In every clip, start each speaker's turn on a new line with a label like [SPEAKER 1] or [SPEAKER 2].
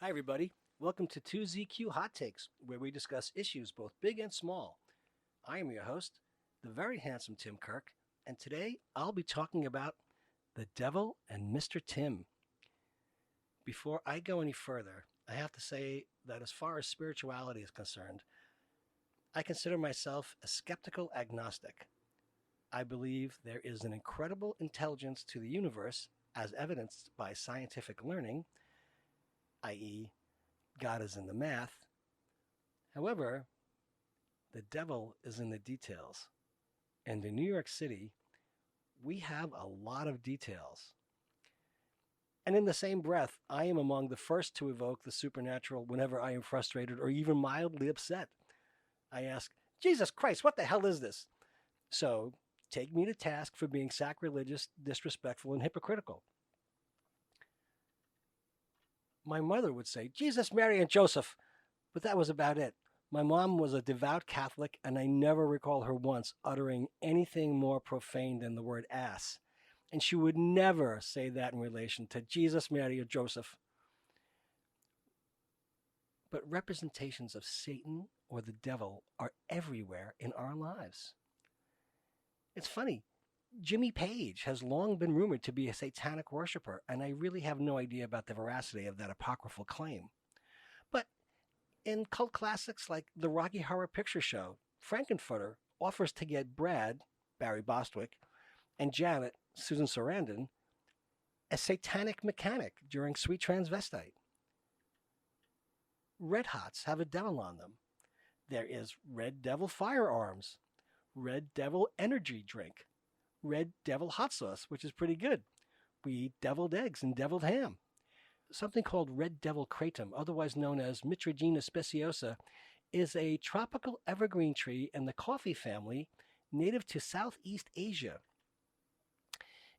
[SPEAKER 1] Hi, everybody. Welcome to 2ZQ Hot Takes, where we discuss issues both big and small. I am your host, the very handsome Tim Kirk, and today I'll be talking about the devil and Mr. Tim. Before I go any further, I have to say that as far as spirituality is concerned, I consider myself a skeptical agnostic. I believe there is an incredible intelligence to the universe, as evidenced by scientific learning, i.e., God is in the math. However, the devil is in the details. And in New York City, we have a lot of details. And in the same breath, I am among the first to evoke the supernatural whenever I am frustrated or even mildly upset. I ask, Jesus Christ, what the hell is this? So take me to task for being sacrilegious, disrespectful, and hypocritical. My mother would say, Jesus, Mary, and Joseph, but that was about it. My mom was a devout Catholic, and I never recall her once uttering anything more profane than the word ass. And she would never say that in relation to Jesus, Mary, or Joseph. But representations of Satan or the devil are everywhere in our lives. It's funny. Jimmy Page has long been rumored to be a satanic worshiper, and I really have no idea about the veracity of that apocryphal claim. But in cult classics like the Rocky Horror Picture Show, Frankenfurter offers to get Brad, Barry Bostwick, and Janet, Susan Sarandon, a satanic mechanic during Sweet Transvestite. Red Hots have a devil on them. There is Red Devil Firearms, Red Devil Energy Drink, Red Devil Hot Sauce, which is pretty good. We eat deviled eggs and deviled ham. Something called Red Devil Kratom, otherwise known as Mitragina speciosa, is a tropical evergreen tree in the coffee family native to Southeast Asia.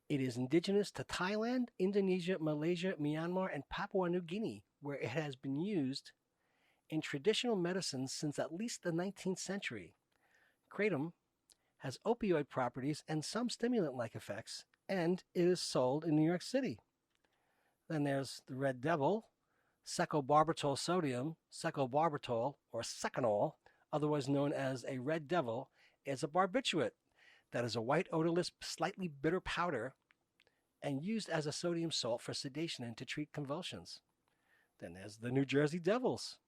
[SPEAKER 1] It is indigenous to Thailand, Indonesia, Malaysia, Myanmar, and Papua New Guinea, where it has been used in traditional medicine since at least the 19th century. Kratom has opioid properties and some stimulant-like effects, and it is sold in New York City. Then there's the Red Devil, secobarbital sodium, secobarbital, or seconal, otherwise known as a Red Devil, is a barbiturate that is a white, odorless, slightly bitter powder and used as a sodium salt for sedation and to treat convulsions. Then there's the New Jersey Devils.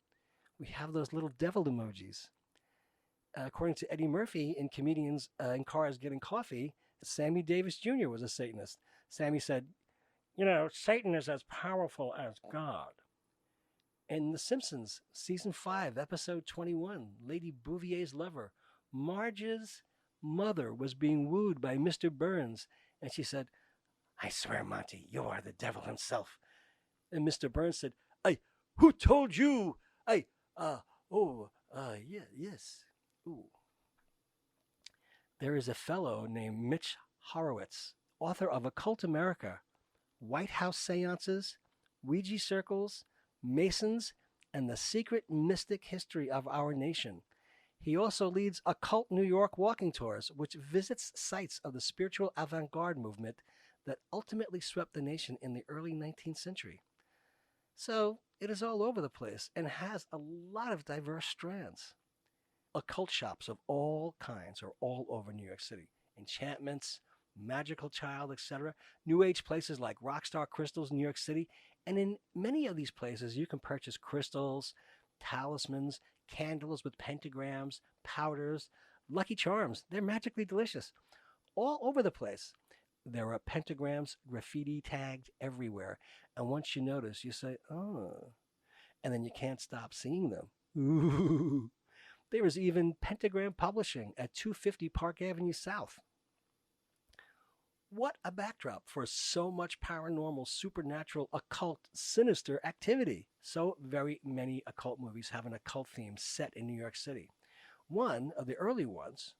[SPEAKER 1] We have those little devil emojis. According to Eddie Murphy in Comedians in Cars Getting Coffee, Sammy Davis Jr. was a Satanist. Sammy said, Satan is as powerful as God. In The Simpsons, Season 5, Episode 21, Lady Bouvier's lover, Marge's mother was being wooed by Mr. Burns, and she said, I swear, Monty, you are the devil himself. And Mr. Burns said, who told you? Yes. Ooh. There is a fellow named Mitch Horowitz, author of Occult America, White House Seances, Ouija Circles, Masons, and the Secret Mystic History of Our Nation. He also leads Occult New York walking tours, which visits sites of the spiritual avant-garde movement that ultimately swept the nation in the early 19th century. So it is all over the place and has a lot of diverse strands. Occult shops of all kinds are all over New York City. Enchantments, Magical Child, etc. New Age places like Rockstar Crystals in New York City. And in many of these places, you can purchase crystals, talismans, candles with pentagrams, powders, Lucky Charms. They're magically delicious. All over the place. There are pentagrams graffiti tagged everywhere. And once you notice, you say, oh. And then you can't stop seeing them. Ooh. There is even Pentagram Publishing at 250 Park Avenue South. What a backdrop for so much paranormal, supernatural, occult, sinister activity. So very many occult movies have an occult theme set in New York City. One of the early ones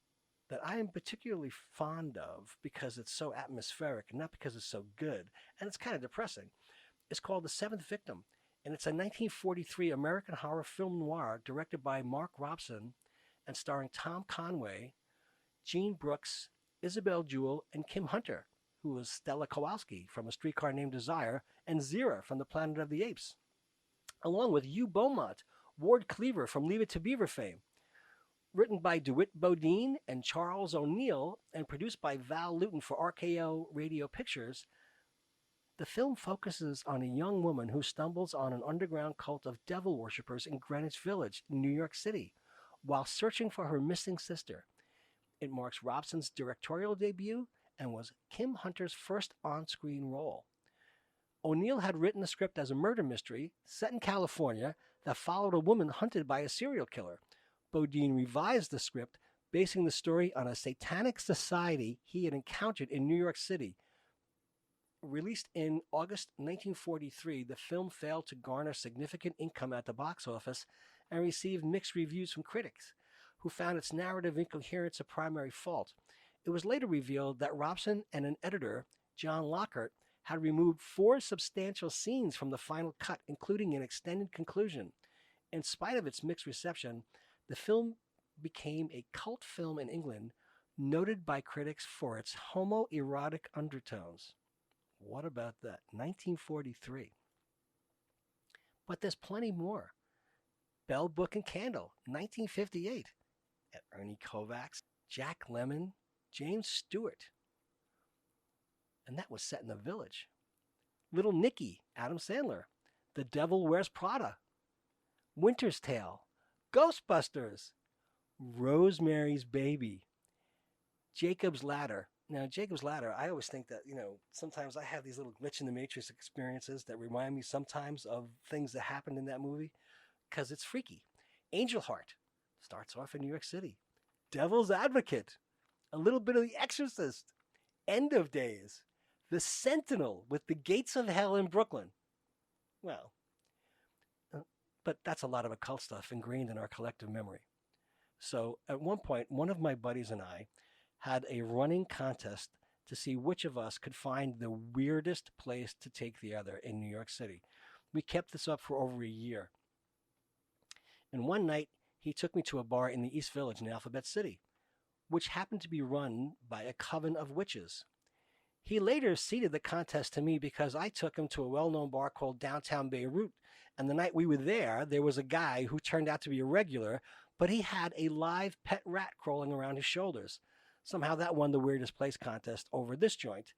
[SPEAKER 1] that I am particularly fond of because it's so atmospheric and not because it's so good, and it's kind of depressing, is called The Seventh Victim. And it's a 1943 American horror film noir directed by Mark Robson and starring Tom Conway, Gene Brooks, Isabel Jewell, and Kim Hunter, who was Stella Kowalski from A Streetcar Named Desire, and Zira from the Planet of the Apes. along with Hugh Beaumont, Ward Cleaver from Leave It to Beaver fame. Written by DeWitt Bodine and Charles O'Neill and produced by Val Lewton for RKO Radio Pictures, the film focuses on a young woman who stumbles on an underground cult of devil worshippers in Greenwich Village, New York City, while searching for her missing sister. It marks Robson's directorial debut and was Kim Hunter's first on-screen role. O'Neill had written the script as a murder mystery set in California that followed a woman hunted by a serial killer. Bodine revised the script, basing the story on a satanic society he had encountered in New York City. Released in August 1943, the film failed to garner significant income at the box office and received mixed reviews from critics, who found its narrative incoherence a primary fault. It was later revealed that Robson and an editor, John Lockhart, had removed 4 substantial scenes from the final cut, including an extended conclusion. In spite of its mixed reception, the film became a cult film in England, noted by critics for its homoerotic undertones. What about that? 1943. But there's plenty more. Bell, Book, and Candle, 1958. At Ernie Kovacs, Jack Lemmon, James Stewart. And that was set in the Village. Little Nicky, Adam Sandler. The Devil Wears Prada. Winter's Tale. Ghostbusters. Rosemary's Baby. Jacob's Ladder. Now, Jacob's Ladder, I always think that, sometimes I have these little glitch in the matrix experiences that remind me sometimes of things that happened in that movie because it's freaky. Angel Heart starts off in New York City. Devil's Advocate. A little bit of The Exorcist. End of Days. The Sentinel with the Gates of Hell in Brooklyn. Well, but that's a lot of occult stuff ingrained in our collective memory. So at one point, one of my buddies and I had a running contest to see which of us could find the weirdest place to take the other in New York City. We kept this up for over a year. And one night, he took me to a bar in the East Village in Alphabet City, which happened to be run by a coven of witches. He later ceded the contest to me because I took him to a well-known bar called Downtown Beirut, and the night we were there was a guy who turned out to be a regular, but he had a live pet rat crawling around his shoulders. Somehow that won the weirdest place contest over this joint,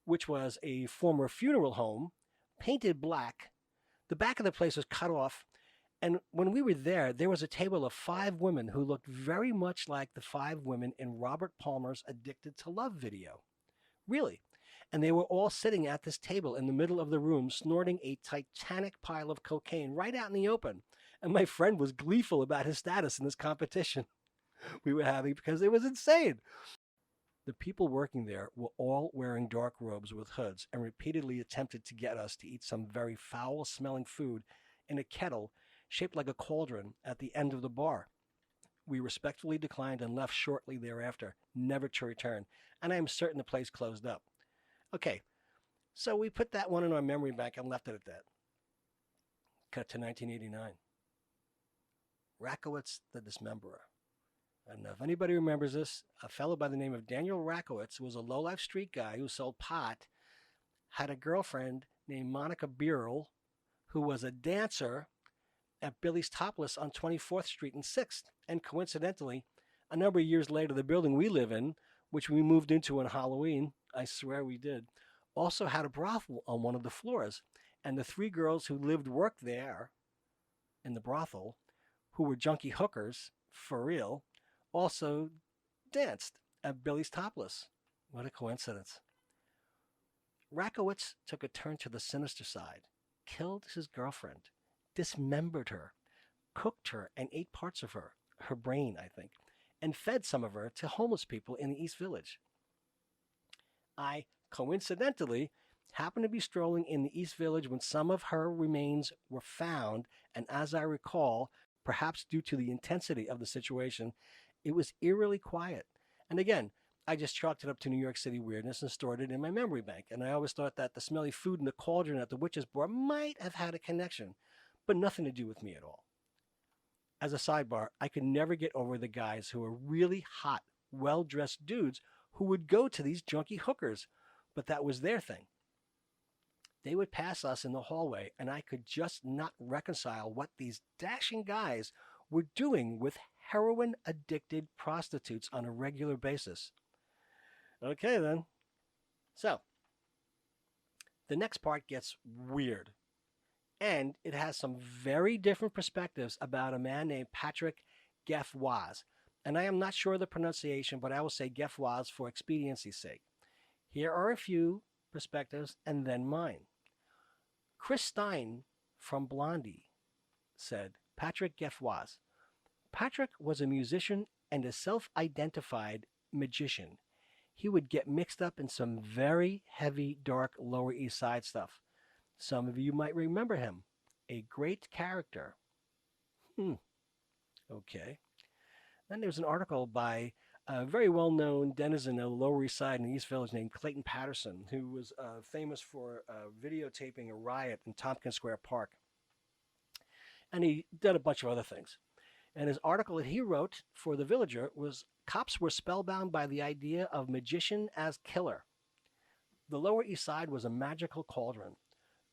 [SPEAKER 1] which was a former funeral home, painted black. The back of the place was cut off, and when we were there was a table of 5 women who looked very much like the 5 women in Robert Palmer's Addicted to Love video. Really. And they were all sitting at this table in the middle of the room, snorting a titanic pile of cocaine right out in the open. And my friend was gleeful about his status in this competition we were having because it was insane. The people working there were all wearing dark robes with hoods and repeatedly attempted to get us to eat some very foul-smelling food in a kettle shaped like a cauldron at the end of the bar. We respectfully declined and left shortly thereafter, never to return, and I am certain the place closed up. Okay, so we put that one in our memory bank and left it at that. Cut to 1989. Rakowitz the Dismemberer. I don't know if anybody remembers this. A fellow by the name of Daniel Rakowitz was a low-life street guy who sold pot, had a girlfriend named Monica Birrell, who was a dancer at Billy's Topless on 24th Street and 6th. And coincidentally, a number of years later, the building we live in, which we moved into on Halloween, I swear we did, also had a brothel on one of the floors. And the 3 girls who worked there in the brothel, who were junkie hookers, for real, also danced at Billy's Topless. What a coincidence. Rakowitz took a turn to the sinister side, killed his girlfriend, dismembered her, cooked her and ate parts of her brain, I think, and fed some of her to homeless people in the East Village. I, coincidentally, happened to be strolling in the East Village when some of her remains were found, and as I recall, perhaps due to the intensity of the situation, it was eerily quiet. And again, I just chalked it up to New York City weirdness and stored it in my memory bank. And I always thought that the smelly food in the cauldron at the witch's bar might have had a connection, but nothing to do with me at all. As a sidebar, I could never get over the guys who were really hot, well-dressed dudes who would go to these junkie hookers, but that was their thing. They would pass us in the hallway, and I could just not reconcile what these dashing guys were doing with heroin-addicted prostitutes on a regular basis. Okay, then. So, the next part gets weird, and it has some very different perspectives about a man named Patrick Gefwaz. And I am not sure of the pronunciation, but I will say Gefwaz for expediency's sake. Here are a few perspectives and then mine. Chris Stein from Blondie said, Patrick Gefwaz. Patrick was a musician and a self-identified magician. He would get mixed up in some very heavy, dark Lower East Side stuff. Some of you might remember him. A great character. Okay. Then there's an article by a very well-known denizen of the Lower East Side in the East Village named Clayton Patterson, who was famous for videotaping a riot in Tompkins Square Park. And he did a bunch of other things. And his article that he wrote for The Villager was, Cops were spellbound by the idea of magician as killer. The Lower East Side was a magical cauldron.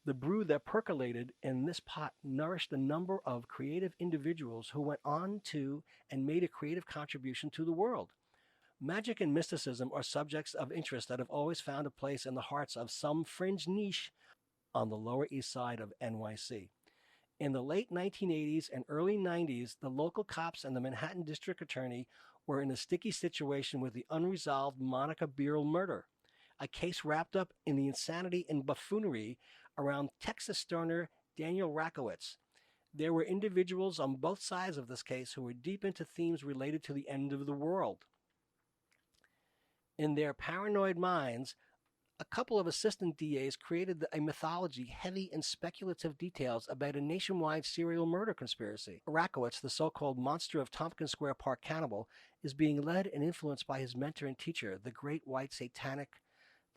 [SPEAKER 1] The brew that percolated in this pot nourished a number of creative individuals who went on to and made a creative contribution to the world. Magic and mysticism are subjects of interest that have always found a place in the hearts of some fringe niche on the Lower East Side of NYC. In the late 1980s and early 90s, the local cops and the Manhattan District Attorney were in a sticky situation with the unresolved Monica Beryl murder, a case wrapped up in the insanity and buffoonery around Texas stoner Daniel Rakowitz. There were individuals on both sides of this case who were deep into themes related to the end of the world. In their paranoid minds, a couple of assistant DAs created a mythology heavy in speculative details about a nationwide serial murder conspiracy. Rakowitz, the so-called monster of Tompkins Square Park cannibal, is being led and influenced by his mentor and teacher, the great white satanic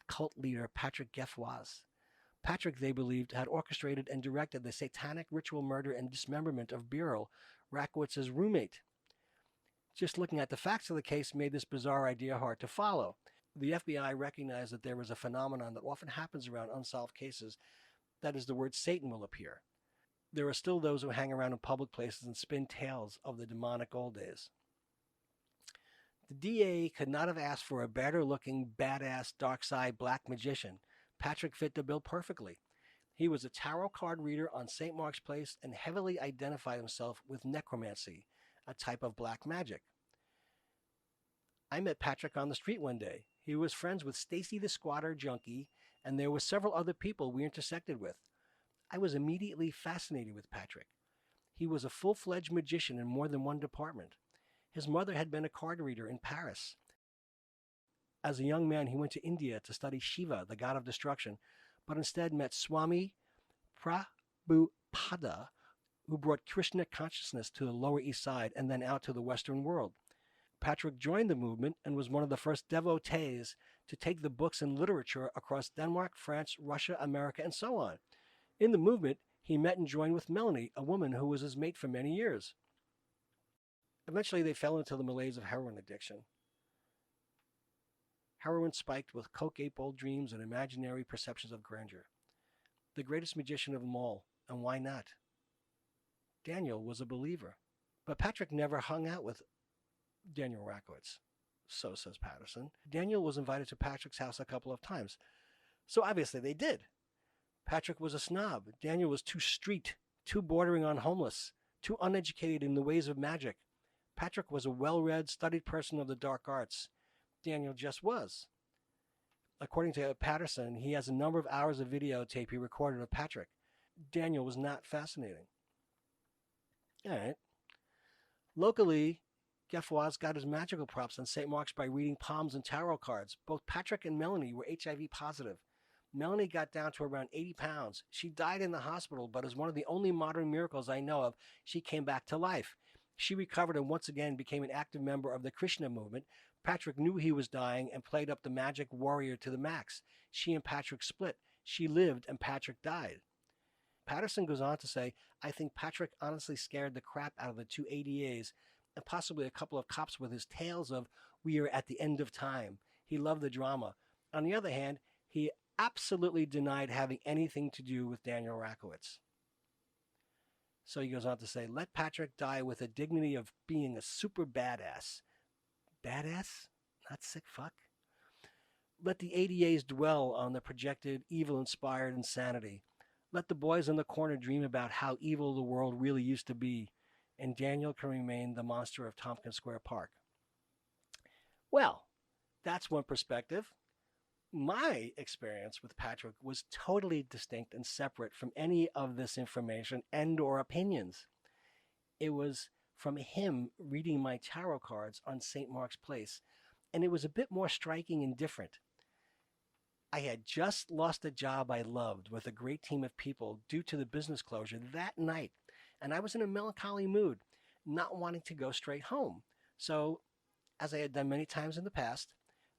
[SPEAKER 1] cult leader Patrick Gefwaz. Patrick, they believed, had orchestrated and directed the satanic ritual murder and dismemberment of Beryl, Rakowitz's roommate. Just looking at the facts of the case made this bizarre idea hard to follow. The FBI recognized that there was a phenomenon that often happens around unsolved cases. That is, the word Satan will appear. There are still those who hang around in public places and spin tales of the demonic old days. The DA could not have asked for a better-looking, badass, dark-side black magician. Patrick fit the bill perfectly. He was a tarot card reader on St. Mark's Place and heavily identified himself with necromancy, a type of black magic. I met Patrick on the street one day. He was friends with Stacy the Squatter Junkie, and there were several other people we intersected with. I was immediately fascinated with Patrick. He was a full-fledged magician in more than one department. His mother had been a card reader in Paris. As a young man, he went to India to study Shiva, the god of destruction, but instead met Swami Prabhupada, who brought Krishna consciousness to the Lower East Side and then out to the Western world. Patrick joined the movement and was one of the first devotees to take the books and literature across Denmark, France, Russia, America, and so on. In the movement, he met and joined with Melanie, a woman who was his mate for many years. Eventually, they fell into the malaise of heroin addiction. Heroin spiked with coke ate bold dreams and imaginary perceptions of grandeur. The greatest magician of them all, and why not? Daniel was a believer. But Patrick never hung out with Daniel Rakowitz, so says Patterson. Daniel was invited to Patrick's house a couple of times, so obviously they did. Patrick was a snob. Daniel was too street, too bordering on homeless, too uneducated in the ways of magic. Patrick was a well-read, studied person of the dark arts. Daniel just was. According to Patterson, he has a number of hours of videotape he recorded of Patrick. Daniel was not fascinating. All right. Locally, Gefwaz got his magical props on St. Mark's by reading palms and tarot cards. Both Patrick and Melanie were HIV positive. Melanie got down to around 80 pounds. She died in the hospital, but as one of the only modern miracles I know of, she came back to life. She recovered and once again became an active member of the Krishna movement. Patrick knew he was dying and played up the magic warrior to the max. She and Patrick split. She lived and Patrick died. Patterson goes on to say, I think Patrick honestly scared the crap out of the two ADAs and possibly a couple of cops with his tales of, we are at the end of time. He loved the drama. On the other hand, he absolutely denied having anything to do with Daniel Rakowitz. So he goes on to say, let Patrick die with the dignity of being a super badass. Badass? Not sick fuck? Let the ADAs dwell on the projected evil-inspired insanity. Let the boys in the corner dream about how evil the world really used to be, and Daniel can remain the monster of Tompkins Square Park. Well, that's one perspective. My experience with Patrick was totally distinct and separate from any of this information and or opinions. It was from him reading my tarot cards on St. Mark's Place, and it was a bit more striking and different. I had just lost a job I loved with a great team of people due to the business closure that night, and I was in a melancholy mood, not wanting to go straight home. So, as I had done many times in the past,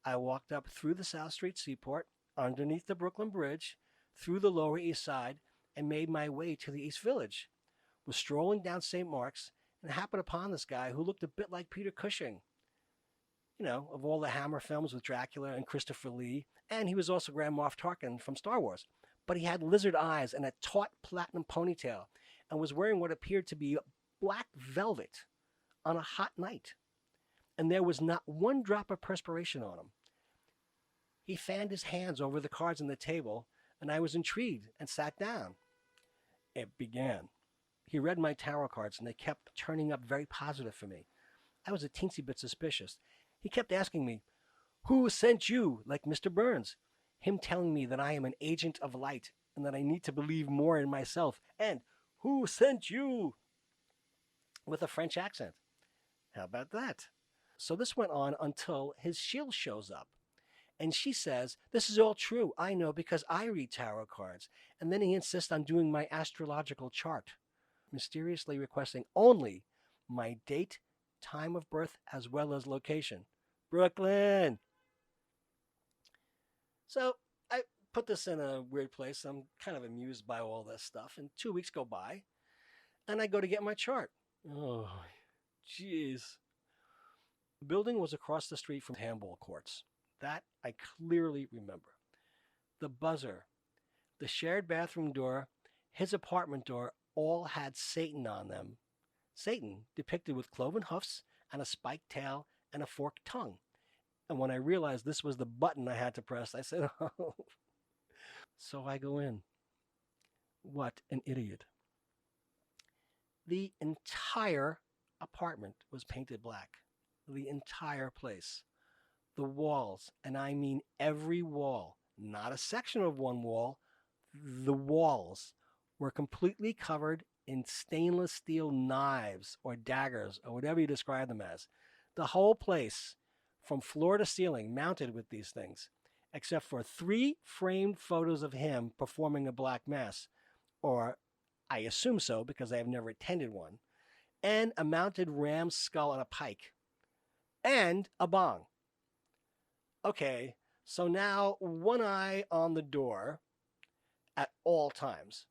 [SPEAKER 1] I walked up through the South Street Seaport, underneath the Brooklyn Bridge, through the Lower East Side, and made my way to the East Village. Was strolling down St. Mark's and happened upon this guy who looked a bit like Peter Cushing. You know, of all the Hammer films with Dracula and Christopher Lee, and he was also Grand Moff Tarkin from Star Wars. But he had lizard eyes and a taut platinum ponytail, and was wearing what appeared to be black velvet on a hot night. And there was not one drop of perspiration on him. He fanned his hands over the cards on the table, and I was intrigued and sat down. It began. He read my tarot cards, and they kept turning up very positive for me. I was a teensy bit suspicious. He kept asking me, "Who sent you?" like Mr. Burns. Him telling me that I am an agent of light and that I need to believe more in myself. And, "Who sent you?" with a French accent. How about that? So this went on until his shield shows up. And she says, "This is all true. I know because I read tarot cards." And then he insists on doing my astrological chart, mysteriously requesting only my date, time of birth, as well as location. Brooklyn! So I put this in a weird place. I'm kind of amused by all this stuff. And 2 weeks go by, and I go to get my chart. Oh, jeez. The building was across the street from handball courts. That I clearly remember. The buzzer, the shared bathroom door, his apartment door all had Satan on them. Satan depicted with cloven hoofs and a spiked tail and a forked tongue. And when I realized this was the button I had to press, I said, "Oh." So I go in. What an idiot. The entire apartment was painted black. The entire place. The walls, and I mean every wall, not a section of one wall, the walls were completely covered in stainless steel knives or daggers or whatever you describe them as. The whole place, from floor to ceiling, mounted with these things, except for 3 framed photos of him performing a black mass, or I assume so because I have never attended one, and a mounted ram's skull on a pike, and a bong. Okay, so now one eye on the door at all times,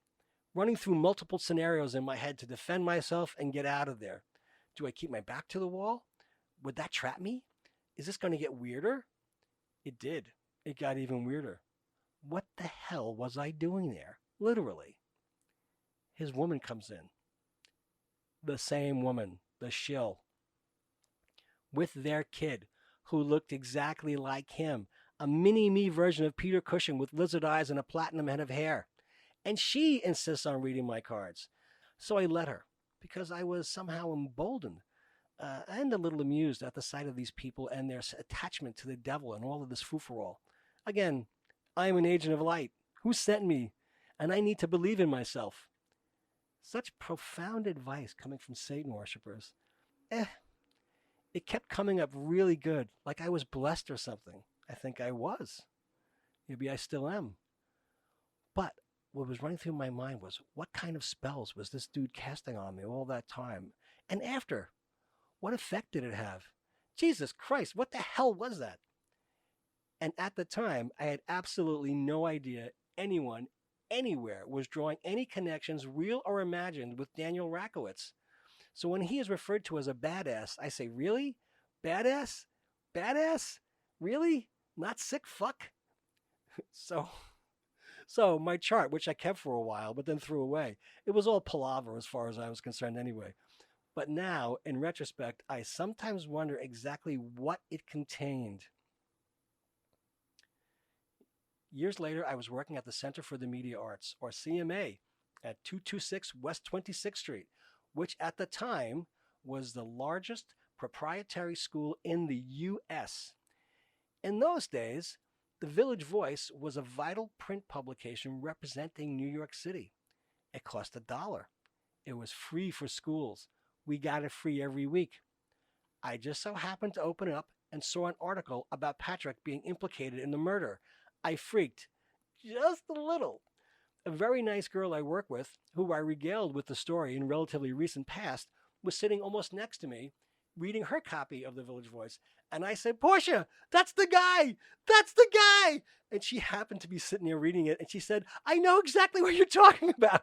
[SPEAKER 1] running through multiple scenarios in my head to defend myself and get out of there. Do I keep my back to the wall? Would that trap me? Is this going to get weirder? It did. It got even weirder. What the hell was I doing there? Literally. His woman comes in. The same woman, the shill, with their kid, who looked exactly like him, a mini-me version of Peter Cushing with lizard eyes and a platinum head of hair. And she insists on reading my cards. So I let her, because I was somehow emboldened and a little amused at the sight of these people and their attachment to the devil and all of this foo-for-all. Again, I am an agent of light. Who sent me? And I need to believe in myself. Such profound advice coming from Satan worshippers. It kept coming up really good, like I was blessed or something. I think I was. Maybe I still am. But what was running through my mind was, what kind of spells was this dude casting on me all that time? And after, what effect did it have? Jesus Christ, what the hell was that? And at the time, I had absolutely no idea anyone, anywhere, was drawing any connections, real or imagined, with Daniel Rakowitz. So when he is referred to as a badass, I say, really? Badass? Badass? Really? Not sick fuck? So So my chart, which I kept for a while, but then threw away, it was all palaver as far as I was concerned anyway. But now, in retrospect, I sometimes wonder exactly what it contained. Years later, I was working at the Center for the Media Arts, or CMA, at 226 West 26th Street, which at the time was the largest proprietary school in the U.S. In those days, the Village Voice was a vital print publication representing New York City. It cost $1. It was free for schools. We got it free every week. I just so happened to open it up and saw an article about Patrick being implicated in the murder. I freaked. Just a little. A very nice girl I work with, who I regaled with the story in relatively recent past, was sitting almost next to me, reading her copy of the Village Voice. And I said, Portia, that's the guy! That's the guy! And she happened to be sitting there reading it, and she said, I know exactly what you're talking about.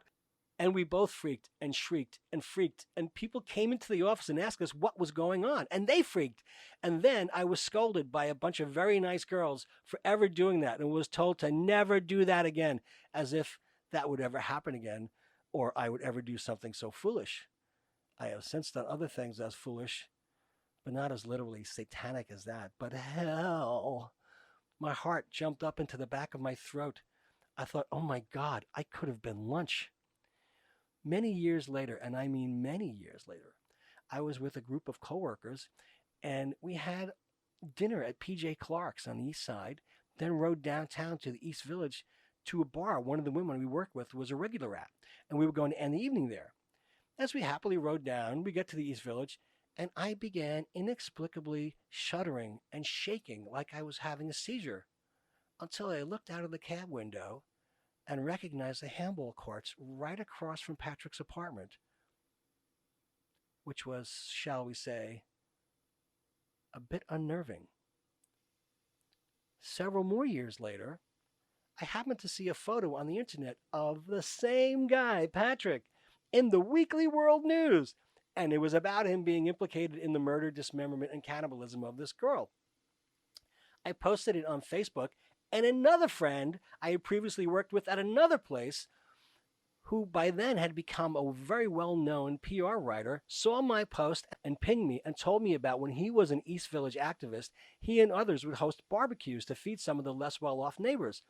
[SPEAKER 1] And we both freaked and shrieked and freaked. And people came into the office and asked us what was going on. And they freaked. And then I was scolded by a bunch of very nice girls for ever doing that and was told to never do that again, as if that would ever happen again or I would ever do something so foolish. I have since done other things as foolish, but not as literally satanic as that. But hell, my heart jumped up into the back of my throat. I thought, oh my God, I could have been lunch. Many years later, and I mean many years later, I was with a group of coworkers, and we had dinner at PJ Clark's on the east side, then rode downtown to the East Village to a bar one of the women we worked with was a regular at, and we were going to end the evening there. As we happily rode down, we get to the East Village, and I began inexplicably shuddering and shaking like I was having a seizure, until I looked out of the cab window and recognized the handball courts right across from Patrick's apartment, which was, shall we say, a bit unnerving. Several more years later, I happened to see a photo on the internet of the same guy, Patrick, in the Weekly World News, and it was about him being implicated in the murder, dismemberment, and cannibalism of this girl. I posted it on Facebook, and another friend I had previously worked with at another place, who by then had become a very well-known PR writer, saw my post and pinged me and told me about when he was an East Village activist, he and others would host barbecues to feed some of the less well-off neighbors.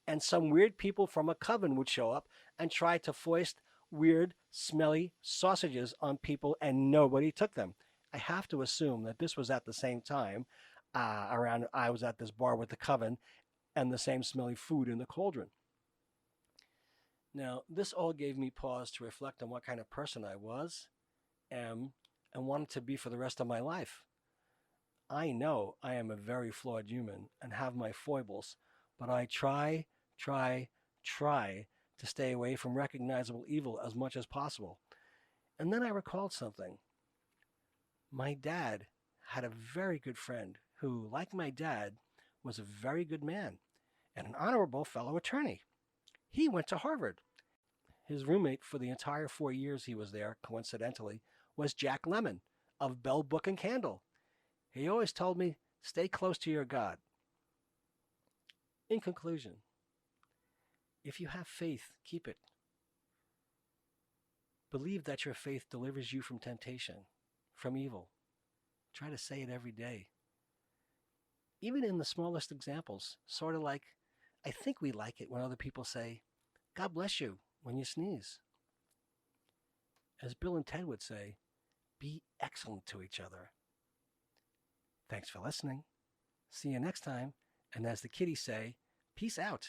[SPEAKER 1] And some weird people from a coven would show up and try to foist weird, smelly sausages on people, and nobody took them. I have to assume that this was at the same time around I was at this bar with the coven and the same smelly food in the cauldron. Now, this all gave me pause to reflect on what kind of person I was, am, and wanted to be for the rest of my life. I know I am a very flawed human and have my foibles, but I try to stay away from recognizable evil as much as possible. And then I recalled something. My dad had a very good friend who, like my dad, was a very good man and an honorable fellow attorney. He went to Harvard. His roommate for the entire 4 years he was there, coincidentally, was Jack Lemmon of Bell Book and Candle. He always told me, stay close to your God. In conclusion, if you have faith, keep it. Believe that your faith delivers you from temptation, from evil. Try to say it every day. Even in the smallest examples, sort of like, I think we like it when other people say, God bless you, when you sneeze. As Bill and Ted would say, be excellent to each other. Thanks for listening. See you next time. And as the kiddies say, peace out.